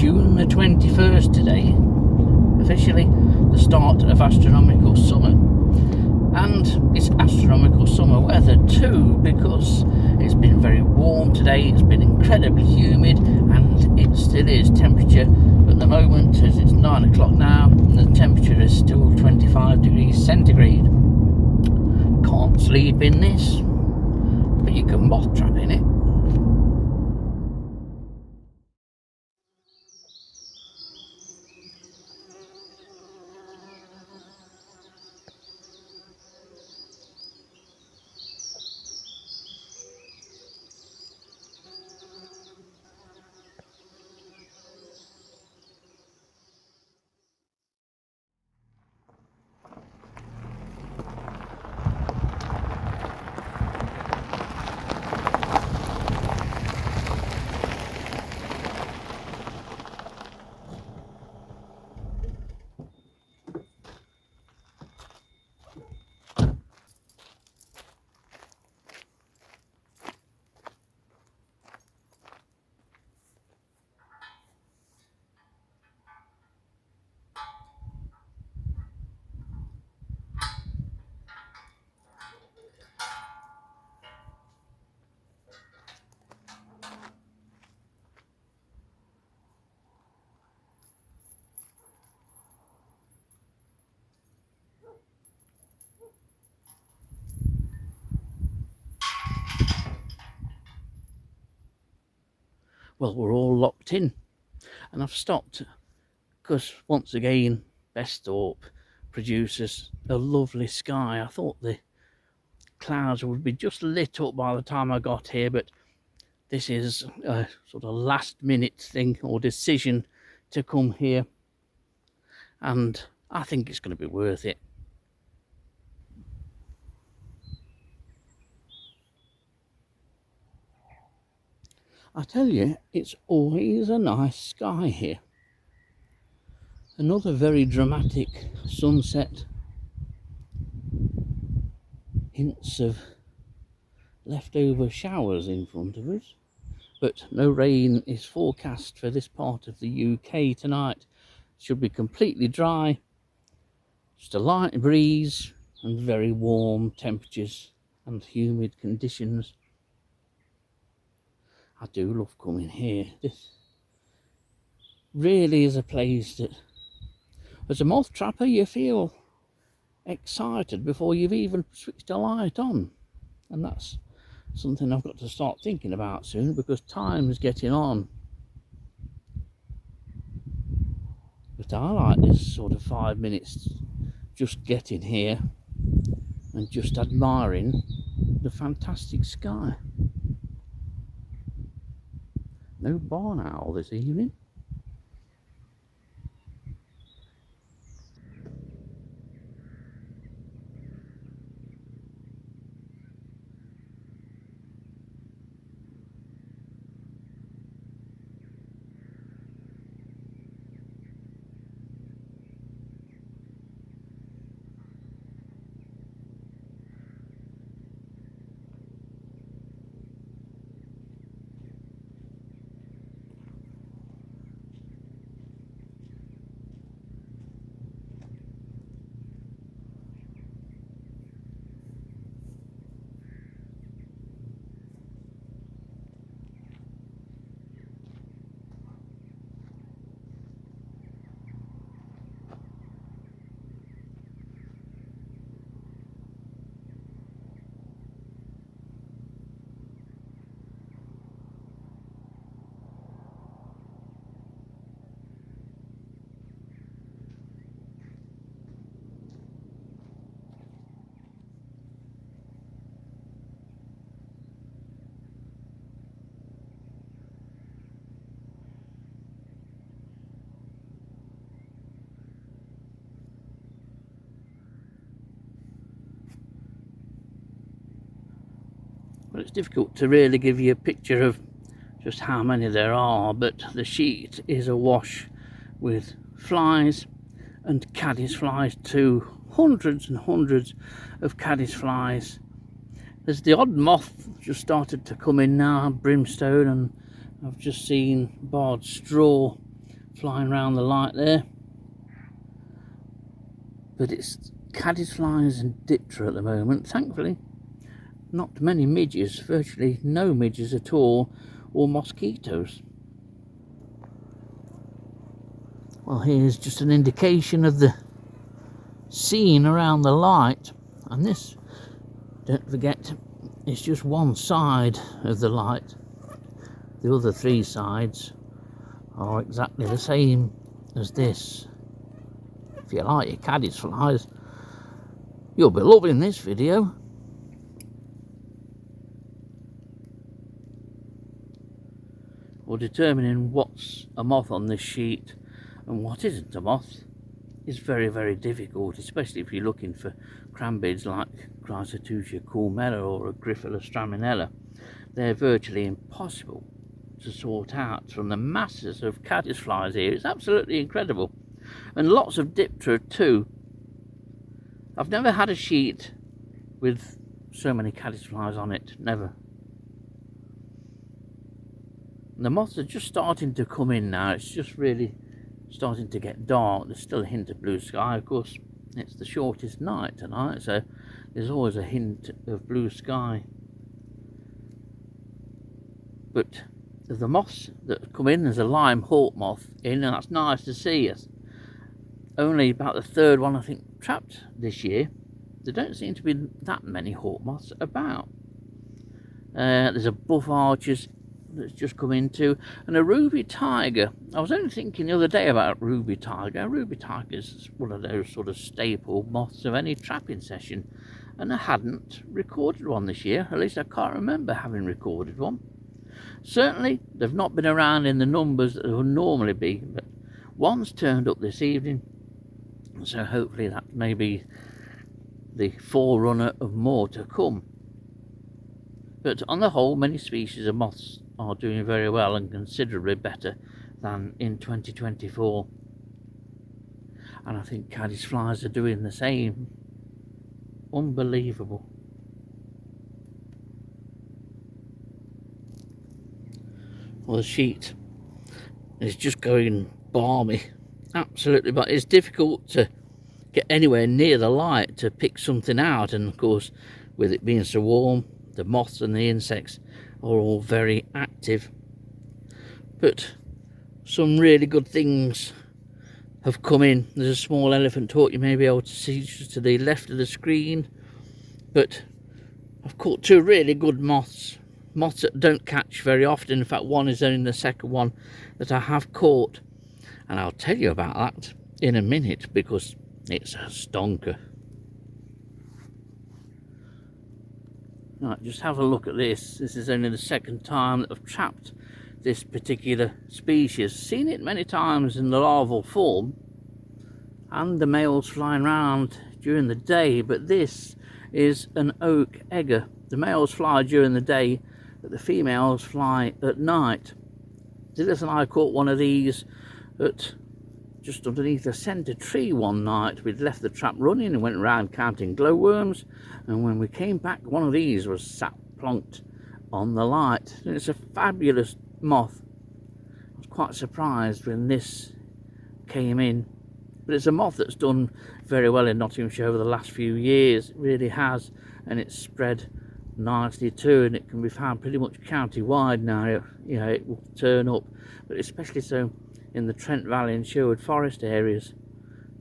June the 21st today, officially the start of astronomical summer. And it's astronomical summer weather too, because it's been very warm today, it's been incredibly humid, and it still is temperature. At the moment, as it's 9 o'clock now, and the temperature is still 25 degrees centigrade. Can't sleep in this, but you can moth trap in it. Well, we're all locked in, and I've stopped because once again Besthorpe produces a lovely sky. I thought the clouds would be just lit up by the time I got here, but this is a sort of last minute thing or decision to come here, and I think it's going to be worth it. I tell you, it's always a nice sky here. Another very dramatic sunset. Hints of leftover showers in front of us, but no rain is forecast for this part of the UK tonight. It should be completely dry, just a light breeze and very warm temperatures and humid conditions. I do love coming here. This really is a place that, as a moth trapper, you feel excited before you've even switched a light on. And that's something I've got to start thinking about soon, because time's getting on. But I like this sort of 5 minutes just getting here and just admiring the fantastic sky. No barn owl this evening. Well, it's difficult to really give you a picture of just how many there are, but the sheet is awash with flies and caddisflies too. Hundreds and hundreds of caddisflies. There's the odd moth just started to come in now, brimstone, and I've just seen barred straw flying around the light there. But it's caddisflies and diptera at the moment. Thankfully, not many midges, virtually no midges at all, or mosquitoes. Well, here's just an indication of the scene around the light, and this, don't forget, it's just one side of the light. The other three sides are exactly the same as this. If you like your caddisflies, you'll be loving this video. Well, determining what's a moth on this sheet and what isn't a moth is very, very difficult, especially if you're looking for crambids like Chrysatutia culmella or a Griffula straminella. They're virtually impossible to sort out from the masses of caddisflies here. It's absolutely incredible. And lots of diptera too. I've never had a sheet with so many caddisflies on it, never. And the moths are just starting to come in now. It's just really starting to get dark. There's still a hint of blue sky, of course. It's the shortest night tonight, so there's always a hint of blue sky. But the moths that come in, there's a lime hawk moth in, and that's nice to see. It's only about the third one I think trapped this year. There don't seem to be that many hawk moths about. There's a buff archers that's just come into, and a ruby tiger. I was only thinking the other day about ruby tiger. Ruby tiger is one of those sort of staple moths of any trapping session, and I hadn't recorded one this year. At least I can't remember having recorded one. Certainly they've not been around in the numbers that they would normally be, but one's turned up this evening, so hopefully that may be the forerunner of more to come. But on the whole, many species of moths are doing very well and considerably better than in 2024. And I think caddisflies are doing the same. Unbelievable. Well, the sheet is just going balmy. Absolutely, but it's difficult to get anywhere near the light to pick something out, and of course with it being so warm, the moths and the insects are all very active. But some really good things have come in. There's a small elephant hawk you may be able to see just to the left of the screen, but I've caught two really good moths that don't catch very often. In fact, one is only the second one that I have caught, and I'll tell you about that in a minute because it's a stonker. Right, just have a look at this. This is only the second time that I've trapped this particular species. Seen it many times in the larval form and the males flying around during the day, but this is an oak eggar. The males fly during the day, but the females fly at night. Dilith and I caught one of these at just underneath a centre tree one night. We'd left the trap running and went around counting glowworms, and when we came back, one of these was sat plonked on the light. And it's a fabulous moth. I was quite surprised when this came in, but it's a moth that's done very well in Nottinghamshire over the last few years. It really has, and it's spread nicely too, and it can be found pretty much county wide now. You know, it will turn up, but especially so in the Trent Valley and Sherwood Forest areas.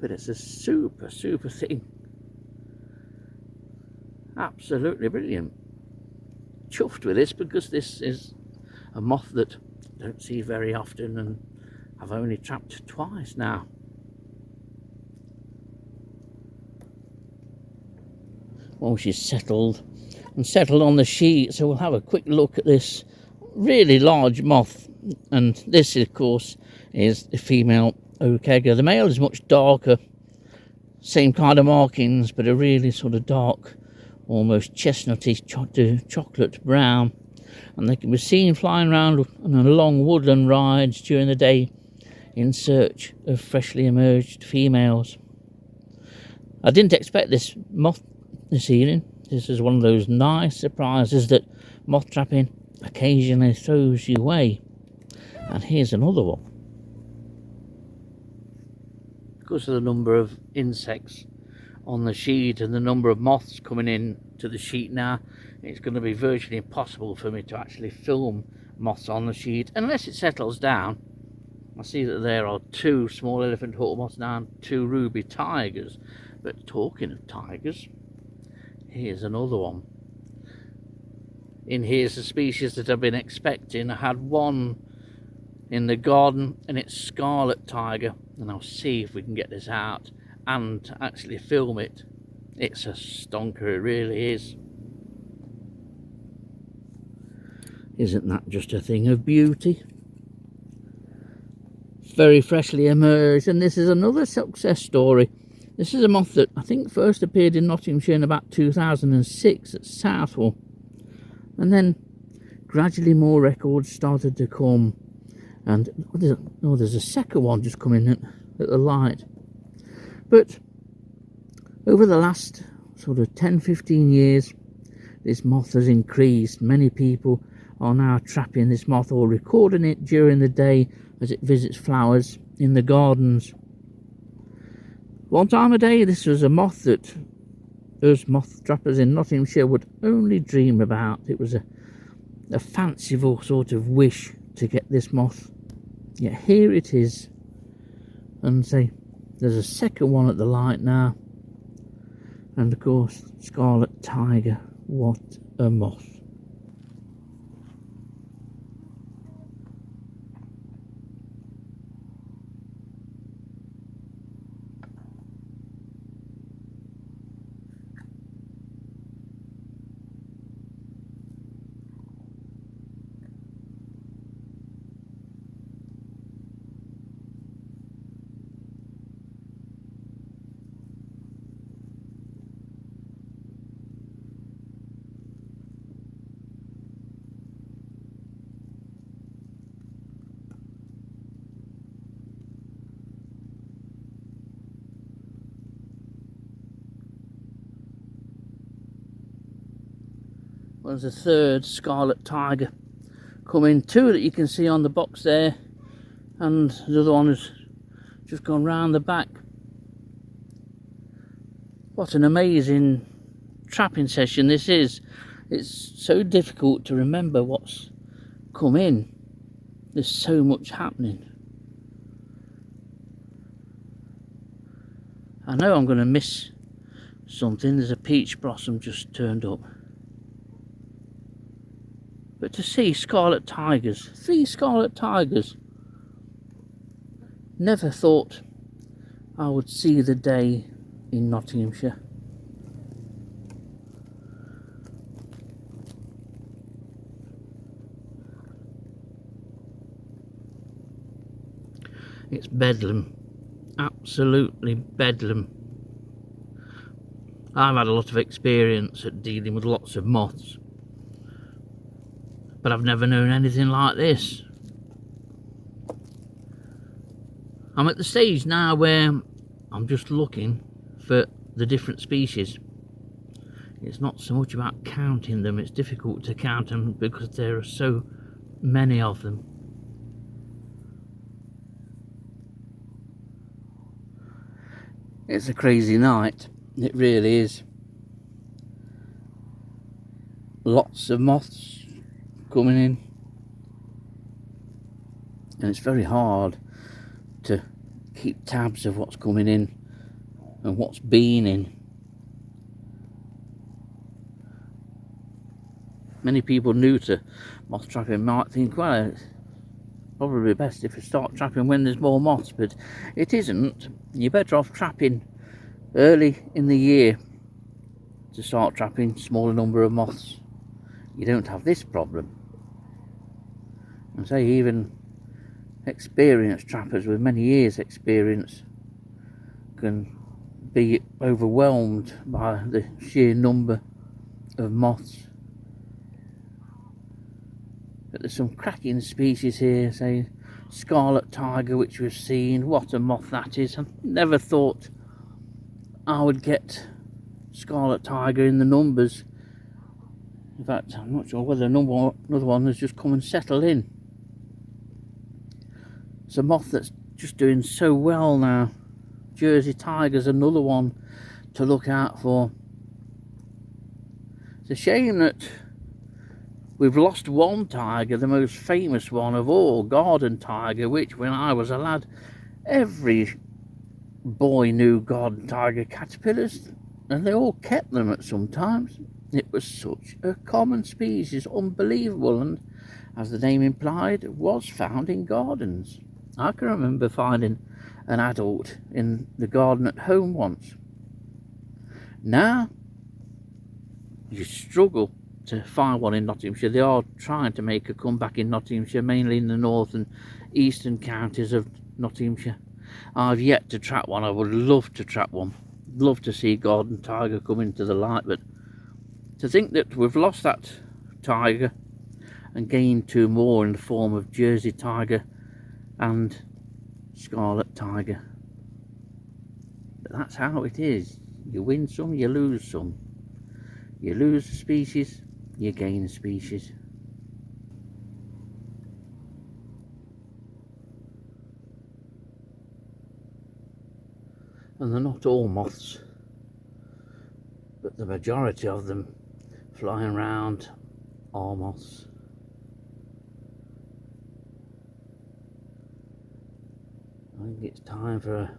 But it's a super thing. Absolutely brilliant. Chuffed with this because this is a moth that I don't see very often, and I've only trapped twice now. Well, she's settled on the sheet, so we'll have a quick look at this really large moth. And this, of course, is the female oak eggar. The male is much darker, same kind of markings, but a really sort of dark, almost chestnutty to chocolate brown. And they can be seen flying around on long woodland rides during the day in search of freshly emerged females. I didn't expect this moth this evening. This is one of those nice surprises that moth trapping occasionally throws you away. And here's another one. because of the number of insects on the sheet and the number of moths coming in to the sheet now. It's going to be virtually impossible for me to actually film moths on the sheet unless it settles down. I see that there are 2 small elephant hawk moths now and 2 ruby tigers. But talking of tigers, here's another one. In here's the species that I've been expecting. I had one in the garden and it's Scarlet tiger, and I'll see if we can get this out and actually film it. It's a stonker, it really is. Isn't that just a thing of beauty? It's very freshly emerged, and this is another success story. This is a moth that I think first appeared in Nottinghamshire in about 2006 at Southwell, and then gradually more records started to come. And there's a second one just coming at the light. But over the last sort of 10-15 years, this moth has increased. Many people are now trapping this moth or recording it during the day as it visits flowers in the gardens. One time a day, this was a moth that us moth trappers in Nottinghamshire would only dream about. It was a fanciful sort of wish to get this moth. Yet here it is. And say, there's a second one at the light now. And of course, Scarlet tiger. What a moth. There's a third Scarlet tiger coming, 2 that you can see on the box there, and the other one has just gone round the back. What an amazing trapping session this is. It's so difficult to remember what's come in. There's so much happening. I know I'm going to miss something. There's a peach blossom just turned up. But to see Scarlet tigers, 3 Scarlet tigers, never thought I would see the day in Nottinghamshire. It's bedlam, absolutely bedlam. I've had a lot of experience at dealing with lots of moths, but I've never known anything like this. I'm at the stage now where I'm just looking for the different species. It's not so much about counting them, it's difficult to count them because there are so many of them. It's a crazy night, it really is. Lots of moths coming in, and it's very hard to keep tabs of what's coming in and what's been in. Many people new to moth trapping might think, well, it's probably best if you start trapping when there's more moths, but it isn't. You're better off trapping early in the year to start trapping smaller number of moths. You don't have this problem. And say even experienced trappers with many years experience can be overwhelmed by the sheer number of moths. But there's some cracking species here, say Scarlet tiger, which we've seen. What a moth that is. I never thought I would get Scarlet tiger in the numbers. In fact, I'm not sure whether another one has just come and settled in. It's a moth that's just doing so well now. Jersey tiger's another one to look out for. It's a shame that we've lost one tiger, the most famous one of all, garden tiger, which when I was a lad, every boy knew garden tiger caterpillars, and they all kept them at some times. It was such a common species, unbelievable, and as the name implied, was found in gardens. I can remember finding an adult in the garden at home once. Now you struggle to find one in Nottinghamshire. They are trying to make a comeback in Nottinghamshire, mainly in the north and eastern counties of Nottinghamshire. I've yet to trap one. I would love to trap one. Love to see garden tiger come into the light, but to think that we've lost that tiger and gained two more in the form of Jersey tiger and Scarlet tiger. But that's how it is. You win some, you lose some. You lose a species, you gain a species. And they're not all moths, but the majority of them flying around are moths. I think it's time for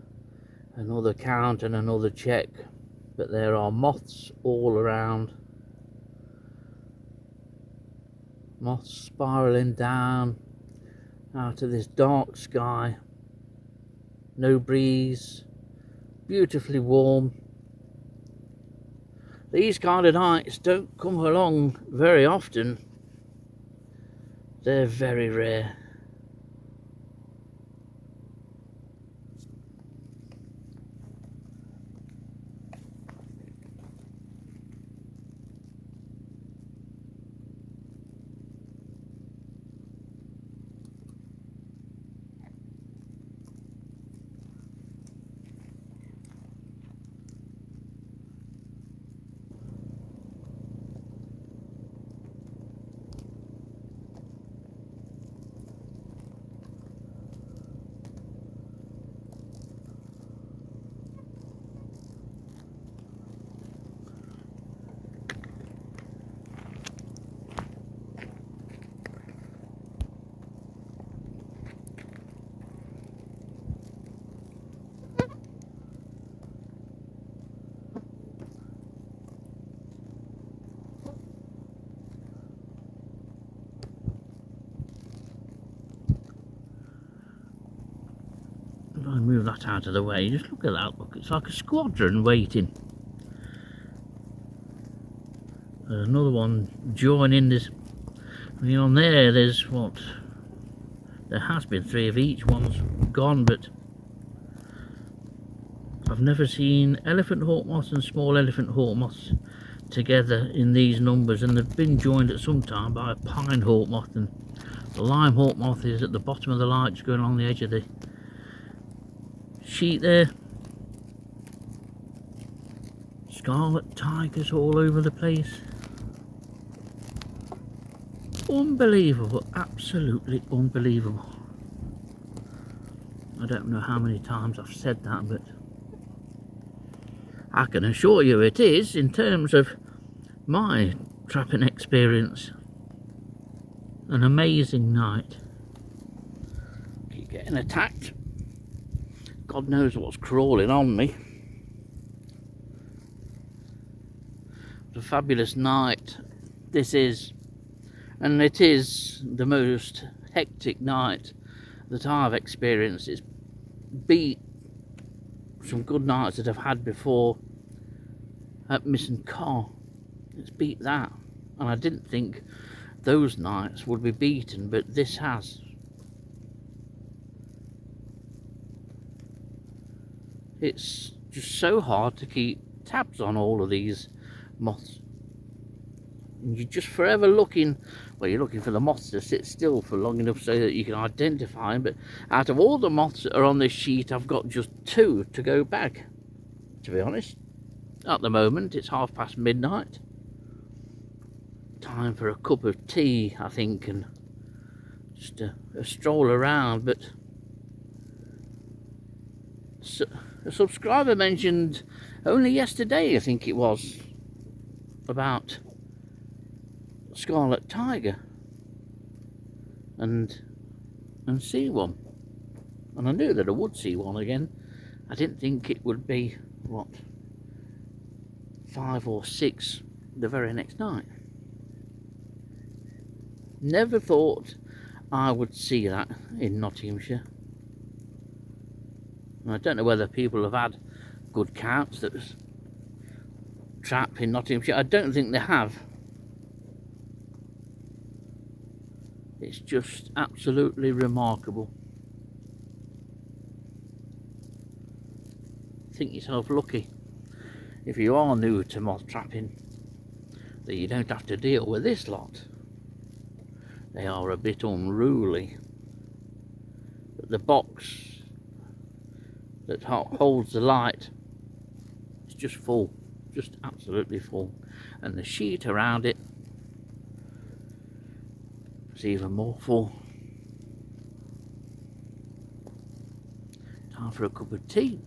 another count and another check, but there are moths all around. Moths spiralling down out of this dark sky. No breeze, beautifully warm. These kind of nights don't come along very often. They're very rare. If I move that out of the way, just look at that, look, it's like a squadron waiting. There's another one joining this. I mean, on there's what? There has been 3 of each, one's gone, but I've never seen elephant hawk moths and small elephant hawk moths together in these numbers, and they've been joined at some time by a pine hawk moth, and the lime hawk moth is at the bottom of the light, just going along the edge of the sheet there. Scarlet tigers all over the place. Unbelievable, absolutely unbelievable. I don't know how many times I've said that, but I can assure you it is, in terms of my trapping experience. An amazing night. Keep getting attacked. God knows what's crawling on me. What a fabulous night this is. And it is the most hectic night that I've experienced. It's beat some good nights that I've had before at Missing Car. It's beat that. And I didn't think those nights would be beaten, but this has. It's just so hard to keep tabs on all of these moths. And you're just forever looking, well, you're looking for the moths to sit still for long enough so that you can identify them, but out of all the moths that are on this sheet, I've got just 2 to go back, to be honest. At the moment, it's midnight. Time for a cup of tea, I think, and just a stroll around, but A subscriber mentioned only yesterday, I think it was, about Scarlet tiger and see one. And I knew that I would see one again. I didn't think it would be, what, 5 or 6 the very next night. Never thought I would see that in Nottinghamshire. And I don't know whether people have had good counts that trap in Nottinghamshire. I don't think they have. It's just absolutely remarkable. Think yourself lucky if you are new to moth trapping that you don't have to deal with this lot. They are a bit unruly. But the box that holds the light is just full, just absolutely full, and the sheet around it is even more full. Time for a cup of tea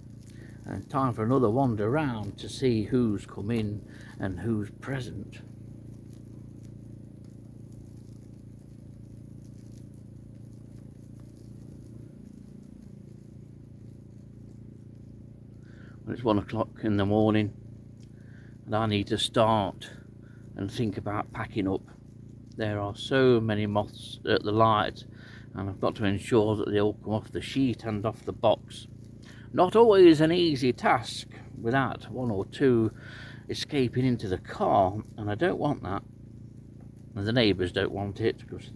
and time for another wander around to see who's come in and who's present. Well, it's 1 o'clock in the morning and I need to start and think about packing up. There are so many moths at the light and I've got to ensure that they all come off the sheet and off the box. Not always an easy task without 1 or 2 escaping into the car, and I don't want that, and the neighbours don't want it because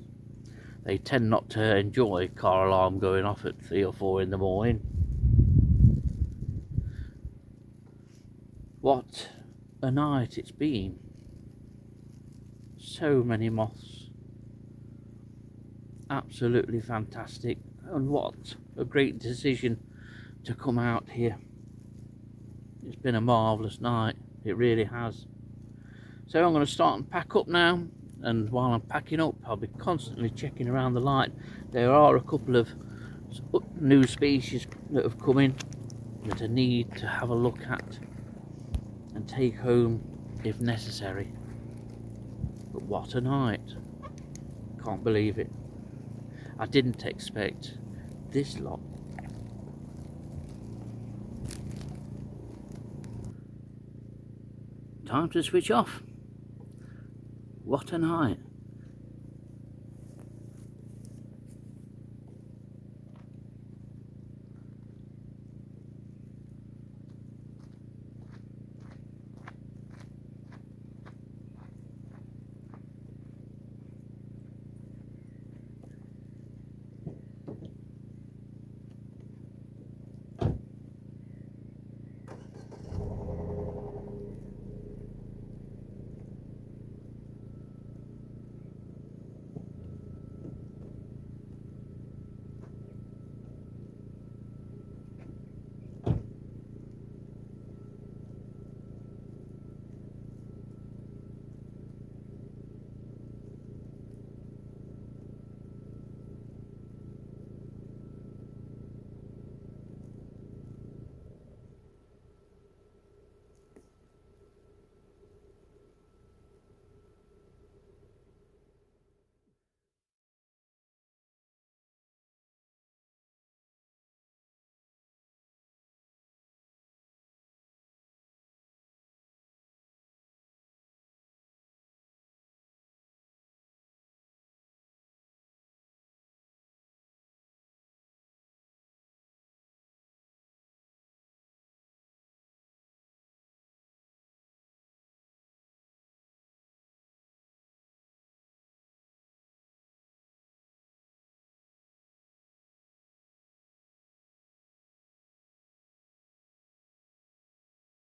they tend not to enjoy car alarm going off at 3 or 4 in the morning. What a night it's been. So many moths. Absolutely fantastic, and what a great decision to come out here. It's been a marvellous night, it really has. So I'm going to start and pack up now, and while I'm packing up I'll be constantly checking around the light. There are a couple of new species that have come in that I need to have a look at and take home if necessary. But what a night, can't believe it. I didn't expect this lot. Time to switch off. What a night.